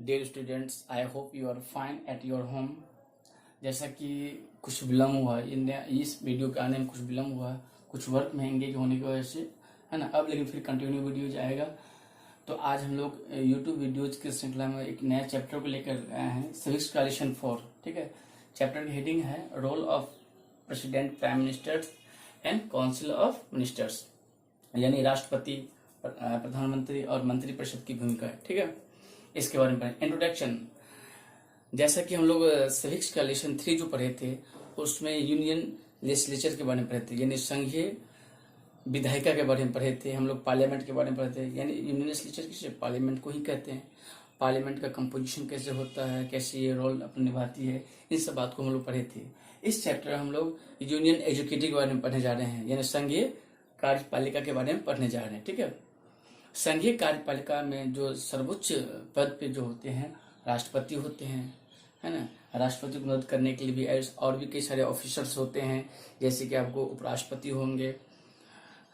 Dear students, I hope you are fine at your home. जैसा कि कुछ विलम्ब हुआ इस वीडियो के आने में कुछ विलम्ब हुआ, कुछ वर्क में एंगेज होने की वजह से, है ना। अब लेकिन फिर कंटिन्यू वीडियो जाएगा। तो आज हम लोग यूट्यूब वीडियोज की श्रृंखला में एक नया चैप्टर को लेकर आए हैं, सिविक्स का लेसन 4। ठीक है, चैप्टर की हेडिंग है role of president, prime ministers and council of ministers, यानी राष्ट्रपति, प्रधानमंत्री और मंत्रिपरिषद की भूमिका है। ठीक है, इसके बारे में पढ़ें। इंट्रोडक्शन। जैसा कि हम लोग सिविक्स का लेसन 3 जो पढ़े थे उसमें यूनियन लेजिस्लेचर के बारे में पढ़े थे, यानी संघीय विधायिका के बारे में पढ़े थे। हम लोग पार्लियामेंट के बारे में पढ़े थे, यानी यूनियन लेजिस्लेचर किसे पार्लियामेंट को ही कहते हैं। पार्लियामेंट का कंपोजिशन कैसे होता है, कैसे ये रोल अपनी निभाती है, इन सब बात को हम लोग पढ़े थे। इस चैप्टर में हम लोग यूनियन एजुकेटिव के बारे में पढ़ने जा रहे हैं, यानी संघीय कार्यपालिका के बारे में पढ़ने जा रहे हैं। ठीक है, संघीय कार्यपालिका में जो सर्वोच्च पद पे जो होते हैं राष्ट्रपति होते हैं, है ना। राष्ट्रपति को मदद करने के लिए भी और भी कई सारे ऑफिसर्स होते हैं, जैसे कि आपको उपराष्ट्रपति होंगे,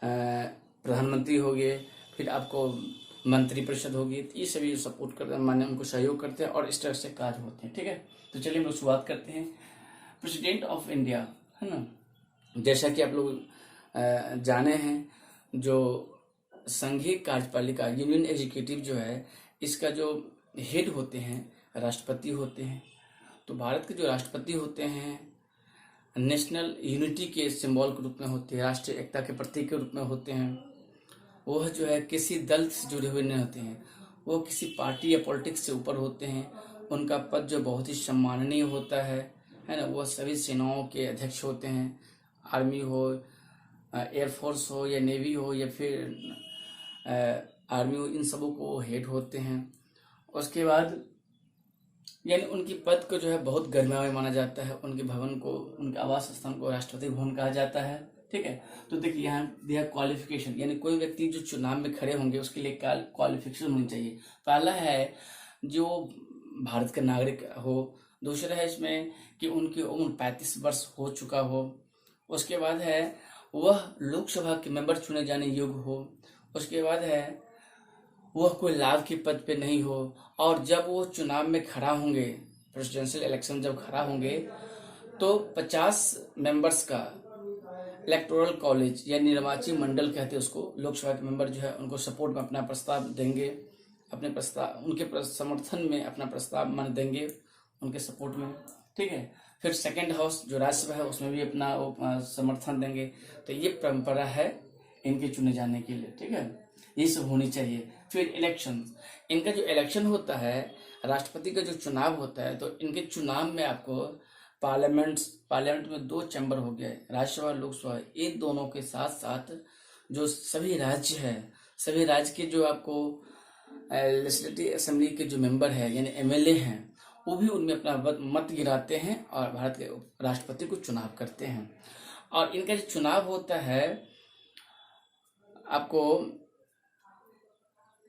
प्रधानमंत्री होंगे, फिर आपको मंत्रिपरिषद होगी। ये सभी सपोर्ट करते हैं, माने उनको सहयोग करते हैं और इस तरह से कार्य होते हैं। ठीक है, तो चलिए हम लोग शुरुआत करते हैं। प्रेसिडेंट ऑफ इंडिया, है ना, जैसा कि आप लोग जाने हैं, जो संघीय कार्यपालिका यूनियन एजुकेटिव जो है, इसका जो हेड होते हैं राष्ट्रपति होते हैं। तो भारत के जो राष्ट्रपति होते हैं नेशनल यूनिटी के सिंबल के रूप में होते हैं, राष्ट्रीय एकता के प्रतीक के रूप में होते हैं। वह जो है किसी दल से जुड़े हुए नहीं होते हैं, वो किसी पार्टी या पॉलिटिक्स से ऊपर होते हैं। उनका पद जो बहुत ही सम्माननीय होता है ना। वह सभी सेनाओं के अध्यक्ष होते हैं, आर्मी हो, एयरफोर्स हो या नेवी हो या फिर आर्मी हो, इन सबों को हेड होते हैं। उसके बाद यानी उनकी पद को जो है बहुत गरिमामय माना जाता है। उनके भवन को, उनके आवास स्थान को राष्ट्रपति भवन कहा जाता है। ठीक है, तो देखिए यहाँ दिया क्वालिफिकेशन, यानी कोई व्यक्ति जो चुनाव में खड़े होंगे उसके लिए क्वालिफिकेशन होनी चाहिए। पहला है जो भारत का नागरिक हो, दूसरा है इसमें कि उनकी उम्र 35 वर्ष हो चुका हो, उसके बाद है वह लोकसभा के मेंबर चुने जाने योग्य हो, उसके बाद है वह कोई लाभ के पद पे नहीं हो, और जब वो चुनाव में खड़ा होंगे, प्रेसिडेंशियल इलेक्शन जब खड़ा होंगे, तो 50 मेंबर्स का इलेक्टोरल कॉलेज या निर्वाची मंडल कहते हैं उसको, लोकसभा के मेंबर जो है उनको सपोर्ट में अपना प्रस्ताव देंगे, अपने प्रस्ताव उनके समर्थन में अपना प्रस्ताव मान देंगे, उनके सपोर्ट में। ठीक है, फिर सेकेंड हाउस जो राज्यसभा है उसमें भी अपना वो समर्थन देंगे। तो ये परंपरा है इनके चुने जाने के लिए। ठीक है, ये सब होनी चाहिए। फिर इलेक्शन, इनका जो इलेक्शन होता है, राष्ट्रपति का जो चुनाव होता है, तो इनके चुनाव में आपको पार्लियामेंट में 2 चैम्बर हो गए, राज्यसभा लोकसभा, इन दोनों के साथ साथ जो सभी राज्य है, सभी राज्य के जो आपको लेजिस्लेटिव असेंबली के जो मेंबर है यानी एमएलए हैं, वो भी उनमें अपना मत गिराते हैं और भारत के राष्ट्रपति को चुनाव करते हैं। और इनका जो चुनाव होता है आपको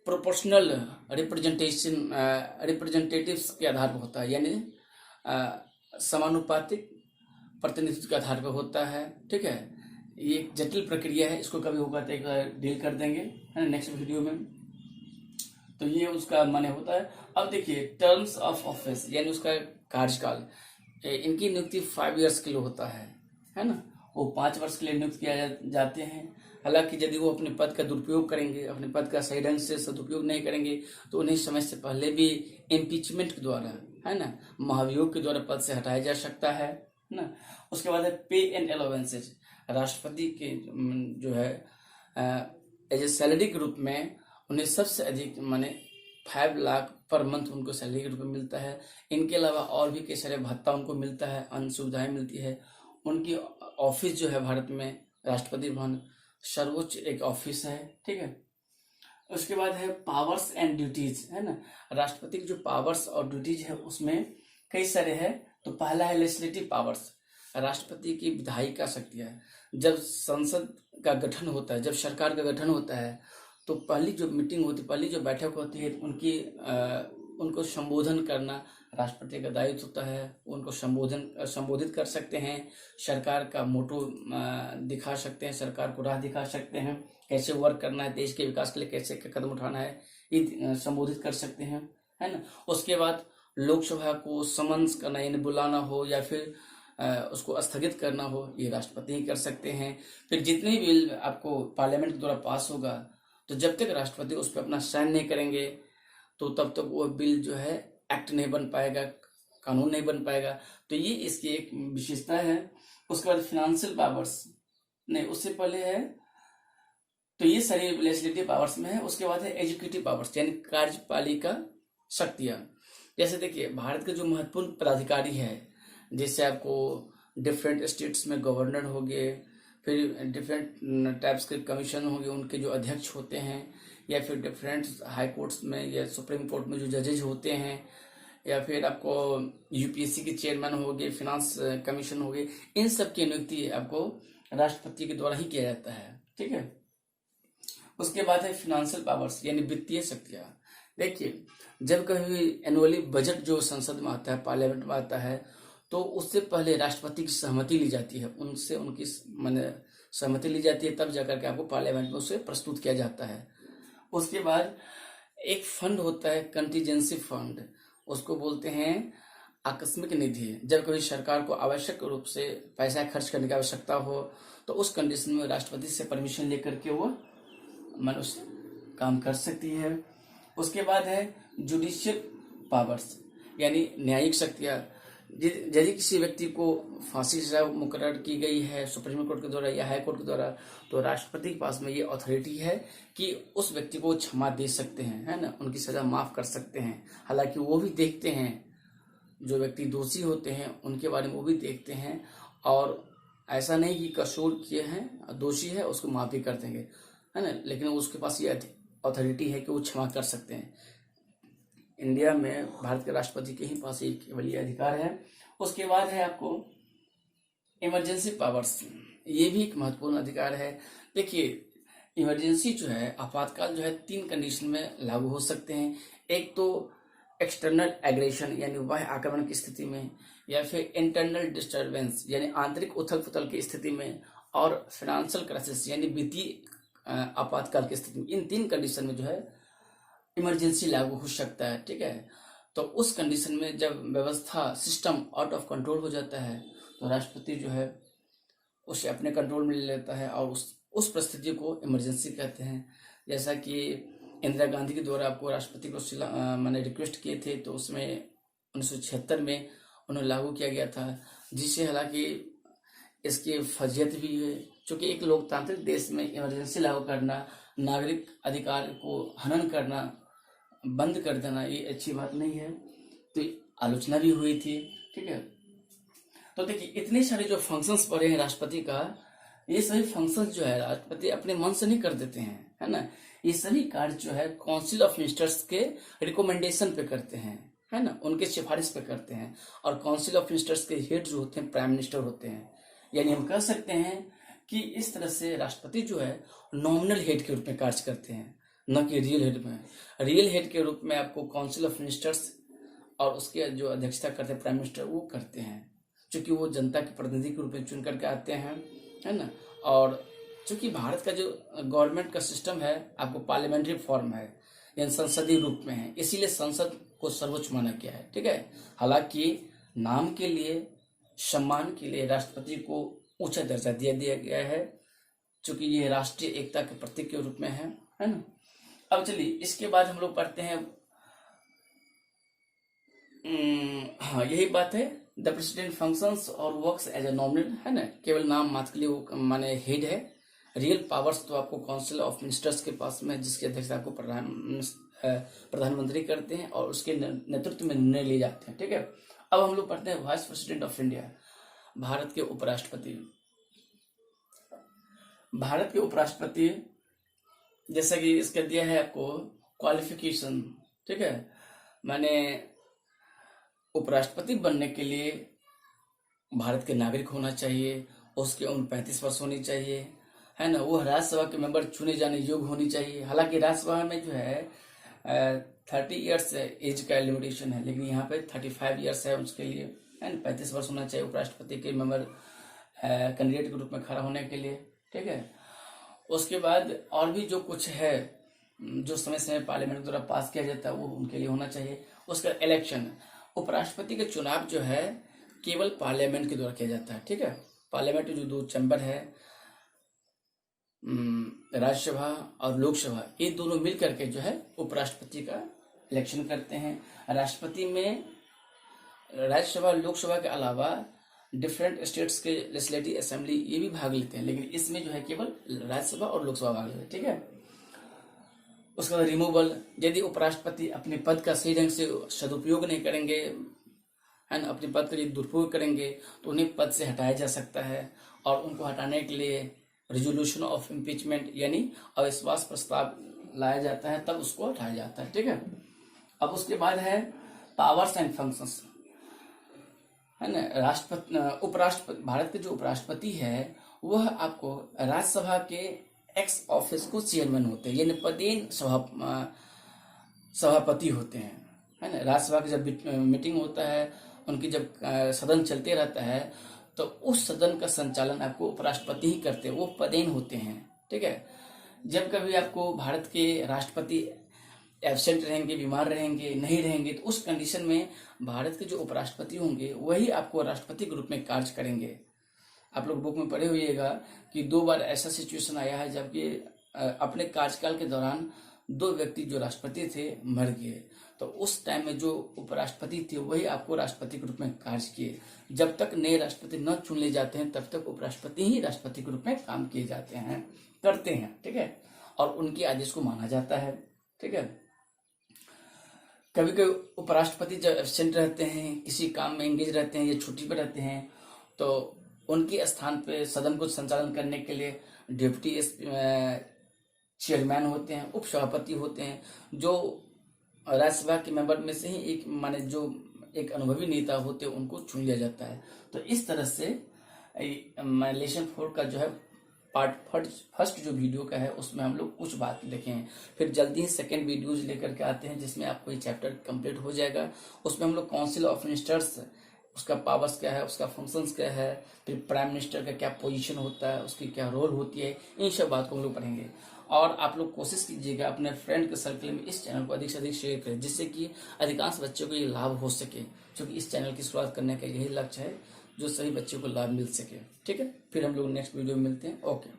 प्रोपोर्शनल रिप्रेजेंटेटिव्स के आधार पर होता है, यानी समानुपातिक प्रतिनिधित्व के आधार पर होता है। ठीक है, ये एक जटिल प्रक्रिया है, इसको कभी होगा तो एक डील कर देंगे, है ना, नेक्स्ट वीडियो में। तो ये उसका माने होता है। अब देखिए टर्म्स ऑफ ऑफिस, यानी उसका कार्यकाल, इनकी नियुक्ति 5 इयर्स के लिए होता है ना। वो 5 वर्ष के लिए नियुक्त किया जाते हैं। हालांकि यदि वो अपने पद का दुरुपयोग करेंगे, अपने पद का सही ढंग से सदुपयोग नहीं करेंगे, तो उन्हें समय से पहले भी इम्पीचमेंट के द्वारा, है ना, महाभियोग के द्वारा पद से हटाया जा सकता है ना। उसके बाद है पे एंड अलाउंसेज, राष्ट्रपति के जो है एज ए सैलरी के रूप में उन्हें सबसे अधिक माने 5 लाख पर मंथ उनको सैलरी के रूप में मिलता है। इनके अलावा और भी कई सारे भत्ता उनको मिलता है, अन्य सुविधाएं मिलती है। उनकी ऑफिस जो है भारत में राष्ट्रपति भवन सर्वोच्च एक ऑफिस है। ठीक है, उसके बाद है पावर्स एंड ड्यूटीज, है ना। राष्ट्रपति की जो पावर्स और ड्यूटीज है उसमें कई सारे है। तो पहला है लेजिस्लेटिव पावर्स, राष्ट्रपति की विधायिका शक्तियां। जब संसद का गठन होता है, जब सरकार का गठन होता है, तो पहली जो मीटिंग होती है, पहली जो बैठक होती है, उनको संबोधन करना राष्ट्रपति का दायित्व होता है। उनको संबोधित कर सकते हैं, सरकार का मोटो दिखा सकते हैं, सरकार को राह दिखा सकते हैं, कैसे वर्क करना है, देश के विकास के लिए कैसे कदम उठाना है, ये संबोधित कर सकते हैं, है ना। उसके बाद लोकसभा को समन्स करना यानी बुलाना हो या फिर उसको स्थगित करना हो, ये राष्ट्रपति ही कर सकते हैं। फिर जितने भी बिल आपको पार्लियामेंट के द्वारा पास होगा, तो जब तक राष्ट्रपति उस पर अपना साइन नहीं करेंगे तो तब तक वो बिल जो है एक्ट नहीं बन पाएगा, कानून नहीं बन पाएगा। तो ये इसकी एक विशेषता है। उसके बाद फिनेंशियल पावर्स, नहीं उससे पहले है, तो ये सारी लेजिस्लेटिव पावर्स में है। उसके बाद है एजुकेटिव पावर्स यानी कार्यपालिका शक्तियां। जैसे देखिए भारत के जो महत्वपूर्ण पदाधिकारी है, जैसे आपको डिफरेंट स्टेट्स में गवर्नर हो गए, फिर डिफरेंट टाइप्स के कमीशन हो गए, उनके जो अध्यक्ष होते हैं, या फिर डिफरेंट हाई कोर्ट्स में या सुप्रीम कोर्ट में जो जजेज होते हैं, या फिर आपको यूपीएससी के चेयरमैन हो गए, फिनांस कमीशन हो गए, इन सब की नियुक्ति आपको राष्ट्रपति के द्वारा ही किया जाता है। ठीक है। उसके बाद है फिनेंशियल पावर्स यानी वित्तीय शक्तियां। देखिए जब कभी एनुअली बजट जो संसद में आता है, पार्लियामेंट में आता है, तो उससे पहले राष्ट्रपति की सहमति ली जाती है, उनसे उनकी माने सहमति ली जाती है, तब जाकर के आपको पार्लियामेंट में उसे प्रस्तुत किया जाता है। उसके बाद एक फंड होता है कंटीजेंसी फंड, उसको बोलते हैं आकस्मिक निधि। जब कभी सरकार को आवश्यक रूप से पैसा खर्च करने की आवश्यकता हो, तो उस कंडीशन में राष्ट्रपति से परमिशन लेकर के वो मनुष्य काम कर सकती है। उसके बाद है जुडिशियल पावर्स यानी न्यायिक शक्तियां। यदि किसी व्यक्ति को फांसी सजा मुकर्रर की गई है सुप्रीम कोर्ट के द्वारा या हाई कोर्ट के द्वारा, तो राष्ट्रपति के पास में ये अथॉरिटी है कि उस व्यक्ति को क्षमा दे सकते हैं, है ना, उनकी सजा माफ कर सकते हैं। हालांकि वो भी देखते हैं, जो व्यक्ति दोषी होते हैं उनके बारे में वो भी देखते हैं, और ऐसा नहीं कि कसूर किए हैं दोषी है उसको माफ भी कर देंगे, है ना, लेकिन उसके पास ये अथॉरिटी है कि वो क्षमा कर सकते हैं। इंडिया में भारत के राष्ट्रपति के ही पास एक केवल ये अधिकार है। उसके बाद है आपको इमरजेंसी पावर्स, ये भी एक महत्वपूर्ण अधिकार है। देखिए इमरजेंसी जो है, आपातकाल जो है, 3 कंडीशन में लागू हो सकते हैं। एक तो एक्सटर्नल एग्रेशन यानी बाह्य आक्रमण की स्थिति में, या फिर इंटरनल डिस्टर्बेंस यानी आंतरिक उथल पुथल की स्थिति में, और फाइनेंशियल क्राइसिस यानी वित्तीय आपातकाल की स्थिति में। इन 3 कंडीशन में जो है इमरजेंसी लागू हो सकता है। ठीक है। तो उस कंडीशन में जब व्यवस्था सिस्टम आउट ऑफ कंट्रोल हो जाता है, तो राष्ट्रपति जो है उसे अपने कंट्रोल में ले लेता है, और उस परिस्थिति को इमरजेंसी कहते हैं। जैसा कि इंदिरा गांधी के द्वारा आपको राष्ट्रपति को मैंने रिक्वेस्ट किए थे, तो उसमें 1976 में उन्हें लागू किया गया था, जिससे हालांकि इसकी फजीयत भी है, क्योंकि एक लोकतांत्रिक देश में इमरजेंसी लागू करना, नागरिक अधिकार को हनन करना, बंद कर देना, ये अच्छी बात नहीं है। तो आलोचना भी हुई थी। ठीक है। तो देखिए इतने सारे जो फंक्शंस पड़े हैं राष्ट्रपति का, ये सभी फंक्शंस जो है राष्ट्रपति अपने मन से नहीं कर देते हैं, है ना। ये सभी कार्य जो है काउंसिल ऑफ मिनिस्टर्स के रिकमेंडेशन पे करते हैं, है ना, उनके सिफारिश पे करते हैं। और काउंसिल ऑफ मिनिस्टर्स के हेड जो होते हैं प्राइम मिनिस्टर होते हैं। यानी हम कह सकते हैं कि इस तरह से राष्ट्रपति जो है नॉमिनल हेड के रूप में कार्य करते हैं, न कि रियल हेड में। रियल हेड के रूप में आपको काउंसिल ऑफ मिनिस्टर्स और उसके जो अध्यक्षता करते हैं प्राइम मिनिस्टर, वो करते हैं, क्योंकि वो जनता के प्रतिनिधि के रूप में चुन करके आते हैं, है ना। और चूंकि भारत का जो गवर्नमेंट का सिस्टम है आपको पार्लियामेंट्री फॉर्म है, यानी संसदीय रूप में है, इसीलिए संसद को सर्वोच्च माना गया है। ठीक है। हालांकि नाम के लिए, सम्मान के लिए राष्ट्रपति को ऊंचा दर्जा दिया गया है, क्योंकि ये राष्ट्रीय एकता के प्रतीक के रूप में है ना। अब चलिए इसके बाद हम लोग पढ़ते हैं, हाँ यही बात है, द प्रेसिडेंट फंक्शंस और वर्क्स एज ए नॉमिनल, है ना, केवल नाम मात्र के लिए वो माने हेड है। रियल पावर्स तो आपको काउंसिल ऑफ मिनिस्टर्स के पास में, जिसकी अध्यक्षता आपको प्रधानमंत्री करते हैं, और उसके नेतृत्व में निर्णय लिए जाते हैं। ठीक है। अब हम लोग पढ़ते हैं vice president of India, Bharat के उपराष्ट्रपति। भारत के उपराष्ट्रपति, जैसा कि इसका दिया है आपको क्वालिफिकेशन। ठीक है। माने उपराष्ट्रपति बनने के लिए भारत के नागरिक होना चाहिए, उसकी उम्र 35 वर्ष होनी चाहिए, है ना, वो राज्यसभा के मेंबर चुने जाने योग्य होनी चाहिए। हालांकि राज्यसभा में जो है 30 ईयर्स एज का लिमिटेशन है, लेकिन यहाँ पे 35 ईयर्स है उसके लिए, है ना, 35 वर्ष होना चाहिए उपराष्ट्रपति के मेंबर कैंडिडेट के रूप में खड़ा होने के लिए। ठीक है। उसके बाद और भी जो कुछ है, जो समय समय पार्लियामेंट द्वारा पास किया जाता है, वो उनके लिए होना चाहिए। उसका इलेक्शन, उपराष्ट्रपति का चुनाव जो है केवल पार्लियामेंट के द्वारा किया जाता है, ठीक है। पार्लियामेंट में जो 2 चैम्बर है, राज्यसभा और लोकसभा, ये दोनों मिल करके जो है उपराष्ट्रपति का इलेक्शन करते हैं। राष्ट्रपति में राज्यसभा लोकसभा के अलावा डिफरेंट स्टेट्स के लेजिस्लेटिव असेंबली ये भी भाग लेते हैं, लेकिन इसमें जो है केवल राज्यसभा और लोकसभा भाग लेते हैं, ठीक है। उसके बाद रिमूवल, यदि उपराष्ट्रपति अपने पद का सही ढंग से सदुपयोग नहीं करेंगे, है ना, अपने पद का यदि दुरुपयोग करेंगे तो उन्हें पद से हटाया जा सकता है, और उनको हटाने के लिए रिजोल्यूशन ऑफ इम्पीचमेंट यानी अविश्वास प्रस्ताव लाया जाता है, तब उसको हटाया जाता है, ठीक है। अब उसके बाद है पावर्स एंड फंक्शंस, है ना। उपराष्ट्रपति, भारत के जो उपराष्ट्रपति है वह आपको राज्यसभा के एक्स ऑफिस को चेयरमैन होते हैं, यानी पदेन सभापति होते हैं, है ना। राज्यसभा की जब मीटिंग होता है, उनकी जब सदन चलते रहता है, तो उस सदन का संचालन आपको उपराष्ट्रपति ही करते हैं, वो पदेन होते हैं, ठीक है। जब कभी आपको भारत के राष्ट्रपति एब्सेंट रहेंगे, बीमार रहेंगे, नहीं रहेंगे, तो उस कंडीशन में भारत के जो उपराष्ट्रपति होंगे वही आपको राष्ट्रपति के रूप में कार्य करेंगे। आप लोग बुक में पढ़े होइएगा कि 2 बार ऐसा सिचुएशन आया है जबकि अपने कार्यकाल के दौरान 2 व्यक्ति जो राष्ट्रपति थे मर गए, तो उस टाइम में जो उपराष्ट्रपति थे वही आपको राष्ट्रपति के रूप में कार्य किए। जब तक नए राष्ट्रपति न चुन ले जाते हैं तब तक उपराष्ट्रपति ही राष्ट्रपति के रूप में काम किए जाते हैं, करते हैं, ठीक है, और उनके आदेश को माना जाता है, ठीक है। कभी कभी उपराष्ट्रपति जब एब्सेंट रहते हैं, किसी काम में एंगेज रहते हैं या छुट्टी पर रहते हैं, तो उनके स्थान पे सदन को संचालन करने के लिए डिप्टी चेयरमैन होते हैं, उपसभापति होते हैं, जो राज्यसभा के मेंबर में से ही एक माने जो एक अनुभवी नेता होते हैं उनको चुन लिया जाता है। तो इस तरह से लेसन 4 का जो है पार्ट फर्स्ट जो वीडियो का है उसमें हम लोग कुछ बात देखें, फिर जल्दी ही सेकेंड वीडियोज लेकर के आते हैं जिसमें आपको ये चैप्टर कंप्लीट हो जाएगा। उसमें हम लोग काउंसिल ऑफ मिनिस्टर्स, उसका पावर्स क्या है, उसका फंक्शंस क्या है, फिर प्राइम मिनिस्टर का क्या पोजीशन होता है, उसकी क्या रोल होती है, इन सब बात को हम लोग पढ़ेंगे। और आप लोग कोशिश कीजिएगा अपने फ्रेंड के सर्कल में इस चैनल को अधिक से अधिक शेयर करें, जिससे कि अधिकांश बच्चों को ये लाभ हो सके, क्योंकि इस चैनल की शुरुआत करने का यही लक्ष्य है, जो सभी बच्चों को लाभ मिल सके, ठीक है। फिर हम लोग नेक्स्ट वीडियो में मिलते हैं, ओके।